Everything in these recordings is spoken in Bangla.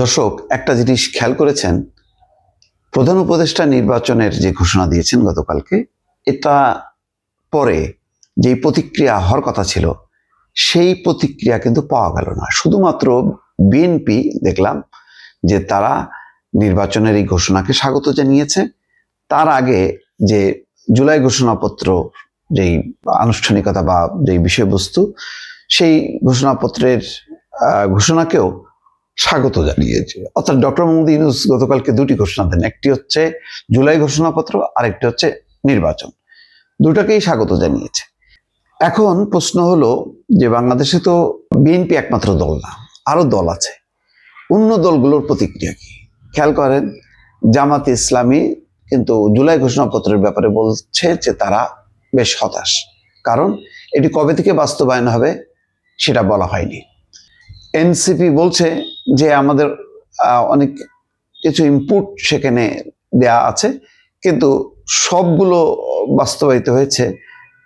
দর্শক, একটা জিনিস খেয়াল করেছেন, প্রধান উপদেষ্টা নির্বাচনের যে ঘোষণা দিয়েছেন গতকালকে, এটা পরে যেই প্রতিক্রিয়া হওয়ার কথা ছিল সেই প্রতিক্রিয়া কিন্তু পাওয়া গেল না। শুধুমাত্র বিএনপি দেখলাম যে তারা নির্বাচনের এই ঘোষণাকে স্বাগত জানিয়েছে। তার আগে যে জুলাই ঘোষণাপত্র, যেই আনুষ্ঠানিকতা বা যেই বিষয়বস্তু, সেই ঘোষণাপত্রের ঘোষণাকেও স্বাগত জানিয়েছে। অর্থাৎ ডক্টর মোহাম্মদ ইউনূস গতকালকে দুটি ঘোষণা দেন, একটি হচ্ছে জুলাই ঘোষণাপত্র, আরেকটি হচ্ছে নির্বাচন। দুটাকেই স্বাগত জানিয়েছে। এখন প্রশ্ন হলো যে বাংলাদেশে তো বিএনপি একমাত্র দল না, আরো দল আছে। অন্য দলগুলোর প্রতিক্রিয়া কি খেয়াল করেন। জামাতে ইসলামী কিন্তু জুলাই ঘোষণাপত্রের ব্যাপারে বলছে যে তারা বেশ হতাশ, কারণ এটি কবে থেকে বাস্তবায়ন হবে সেটা বলা হয়নি। এনসিপি বলছে যে আমাদের অনেক কিছু ইনপুট সেখানে দেয়া আছে, কিন্তু সবগুলো বাস্তবায়িত হয়েছে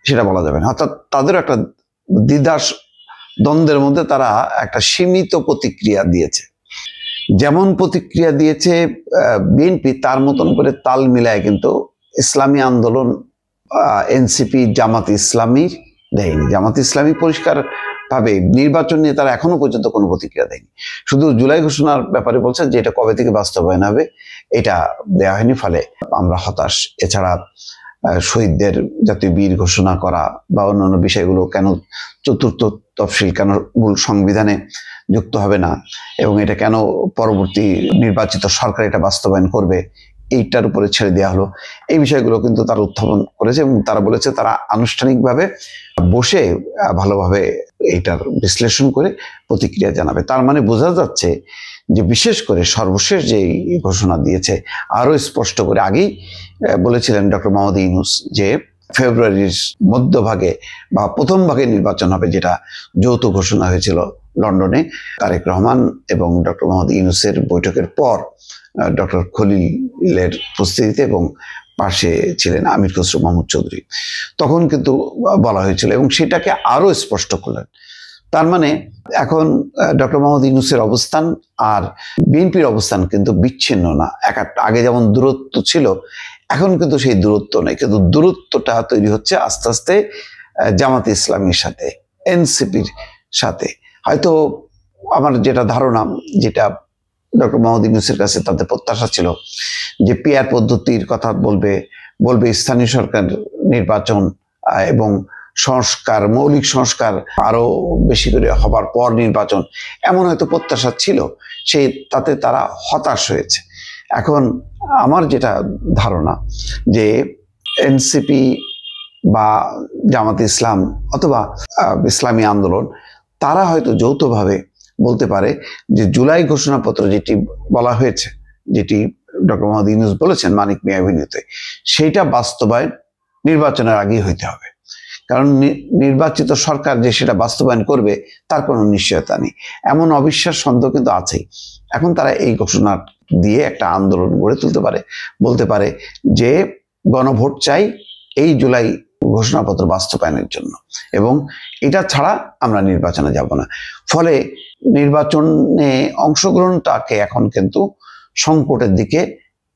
সেটা বলা যাবে না। অর্থাৎ তাদের একটা দ্বিধার দ্বন্দ্বের মধ্যে তারা একটা সীমিত প্রতিক্রিয়া দিয়েছে। যেমন প্রতিক্রিয়া দিয়েছে বিএনপি, তার মতন করে তাল মিলায় কিন্তু ইসলামী আন্দোলন, এনসিপি, জামাত ইসলামী দেয়নি। জামাত ইসলামী পরিষ্কার ভাবে নির্বাচন নিয়ে তারা এখনো পর্যন্ত কোনো প্রতিক্রিয়া দেয়নি। শুধু জুলাই ঘোষণার ব্যাপারে বলছে যে এটা কবে থেকে বাস্তবায়ন হবে এটা দেওয়া হয়নি, ফলে আমরা হতাশ। এছাড়া শহীদদের জাতীয় বীর ঘোষণা করা বা অন্যান্য বিষয়গুলো কেন, চতুর্থ তফসিল কেন মূল সংবিধানে যুক্ত হবে না, এবং এটা কেন পরবর্তী নির্বাচিত সরকার এটা বাস্তবায়ন করবে, এইটার উপরে ছেড়ে দেওয়া হলো, এই বিষয়গুলো কিন্তু তারা উত্থাপন করেছে। এবং তারা বলেছে তারা আনুষ্ঠানিকভাবে বসে ভালোভাবে এইটার বিশ্লেষণ করে প্রতিক্রিয়া জানাবে। তার মানে বোঝা যাচ্ছে যে বিশেষ করে সর্বশেষ যে ঘোষণা দিয়েছে, আরো স্পষ্ট করে আগেই বলেছিলেন ডক্টর মোহাম্মদ ইউনূস যে ফেব্রুয়ারির মধ্যভাগে বা প্রথম ভাগে নির্বাচন হবে, যেটা যৌথ ঘোষণা হয়েছিল লন্ডনে তারেক রহমান এবং ডক্টর মোহাম্মদ ইউনূসের বৈঠকের পর ডক্টর খলিলের উপস্থিতিতে, এবং পাশে ছিলেন আমির খসরু মাহমুদ চৌধুরী। তখন কিন্তু বলা হয়েছিল এবং সেটাকে আরো স্পষ্ট করলেন। তার মানে এখন ডক্টর মোহাম্মদ ইউনূসের অবস্থান আর বিএনপির অবস্থান কিন্তু বিচ্ছিন্ন না। আগে যেমন দূরত্ব ছিল, এখন কিন্তু সেই দূরত্ব নেই, কিন্তু দূরত্বটা তৈরি হচ্ছে আস্তে আস্তে জামাতে ইসলামীর সাথে, এনসিপির সাথে। হয়তো আমার যেটা ধারণা, যেটা ডক্টর মোহাম্মদ ইউনূসের কাছে তাদের প্রত্যাশা ছিল যে পিআর পদ্ধতির কথা বলবে স্থানীয় সরকার নির্বাচন এবং সংস্কার, মৌলিক সংস্কার আরো বেশি করে হবার পর নির্বাচন, এমন হয়তো প্রত্যাশা ছিল। তাতে তারা হতাশ হয়েছে। এখন আমার যেটা ধারণা যে এনসিপি বা জামাত ইসলাম অথবা ইসলামী আন্দোলন, তারা হয়তো যৌথভাবে বলতে পারে যে জুলাই ঘোষণাপত্র যেটি বলা হয়েছে, যেটি ডক্টর মোহাম্মদ ইউনূস বলেছেন মানিক মিয়া অভিনীতে, সেইটা বাস্তবায়ন নির্বাচনের আগেই হইতে হবে। কারণ নির্বাচিত সরকার যে সেটা বাস্তবায়ন করবে তার কোনো নিশ্চয়তা নেই, এমন অবিশ্বাস সন্দেহ কিন্তু আছেই। এখন তারা এই ঘোষণা দিয়ে একটা আন্দোলন গড়ে তুলতে পারে, বলতে পারে যে গণভোট চাই এই জুলাই ঘোষণাপত্র বাস্তবায়নের জন্য, এবং এটা ছাড়া আমরা নির্বাচনে যাব না। ফলে নির্বাচনে অংশগ্রহণটাকে এখন কিন্তু সংকটের দিকে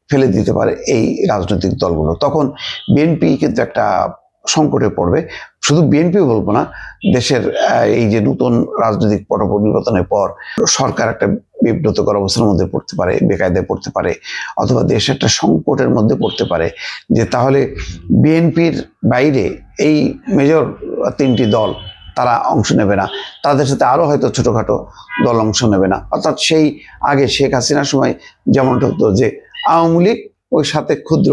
ফেলে দিতে পারে এই রাজনৈতিক দলগুলো। তখন বিএনপি কিন্তু একটা সংকটে পড়বে। শুধু বিএনপি বলবো না, দেশের এই যে নতুন রাজনৈতিক পট পরিবর্তনের পর সরকার একটা বিব্রতকর অবস্থার মধ্যে পড়তে পারে, বেকায়দায় পড়তে পারে, অথবা দেশ একটা সংকটের মধ্যে পড়তে পারে যে তাহলে বিএনপির বাইরে এই মেজর তিনটি দল তারা অংশ নেবে না, তাদের সাথে আরো হয়তো ছোটখাটো দল অংশ নেবে না। অর্থাৎ সেই আগে শেখ হাসিনার সময় যেমনটা হতো যে আওয়ামী লীগ, ওই সাথে ক্ষুদ্র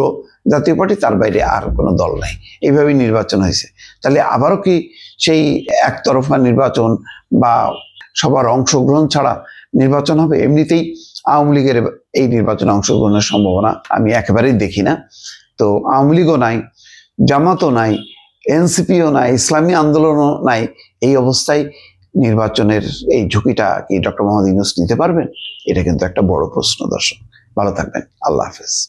জাতীয় পার্টি, তার বাইরে আর কোনো দল নাই, এইভাবেই নির্বাচন হয়েছে। তাহলে আবারও কি সেই একতরফা নির্বাচন বা সবার অংশগ্রহণ ছাড়া নির্বাচন হবে? এমনিতেই আওয়ামী লীগের এই নির্বাচনে অংশগ্রহণের সম্ভাবনা আমি একেবারেই দেখি না। তো আওয়ামী লীগও নাই, জামাতও নাই, এনসিপিও নাই, ইসলামী আন্দোলনও নাই। এই অবস্থায় নির্বাচনের এই ঝুঁকিটা কি ডক্টর মোহাম্মদ ইউনূস নিতে পারবেন? এটা কিন্তু একটা বড় প্রশ্ন। দর্শক, ভালো থাকবেন। আল্লাহ হাফেজ।